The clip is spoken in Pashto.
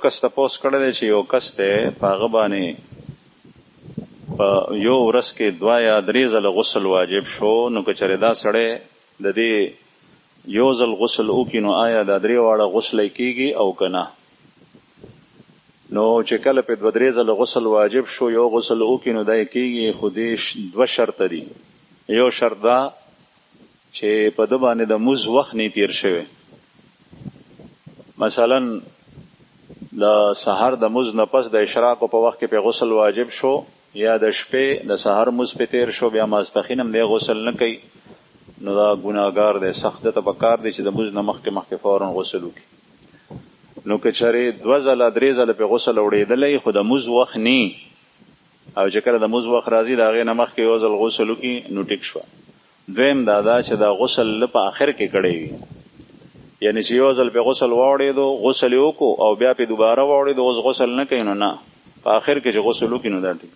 کس تپوس کړی دی چې یو کس دی په هغه باندې په یو ورځ کې 2 یا 3 ځله غسل واجب شو، نو که چېرې دا سړی د دې یو ځل غسل وکړي نو آیا دا 3 واړه غسل کېږي او که نه؟ نو چې کله په 2-3 ځله غسل واجب شو یو غسل وکړي نو دا کېږي، خو دې 2 شرط دي. یو شرط دا چې په ده باندې د مز وخت نه تیر شوی، مثلا د سحر د مز نه پس د اشراقو په وخت کې په غسل واجب شو، یا د شپې د سحر مز په تیر شو بیا ماسپښین هم دی غسل نه کوي، نو دا ګناهګار دی، سخت ته پکار دی چې د مز نه مخکې فوراً غسل وکړي. نو که چېرې 2 ځله 3 ځله په غسل اورېدلی خو د مز وخت نه، او چې کله د مز وخت راځي د هغې نه مخکې یو ځل غسل وکړي نو ټیک شوه. دویم دا چې دا غسل په آخر کې کړی وي، یعنی چې یو ځل په غسل واوړېدو غسل یې وکړو او بیا په دوباره واوړېدو اوس غسل نه کوي، نو نه، په آخر کې چې غسل وکړي نو دا ټیک.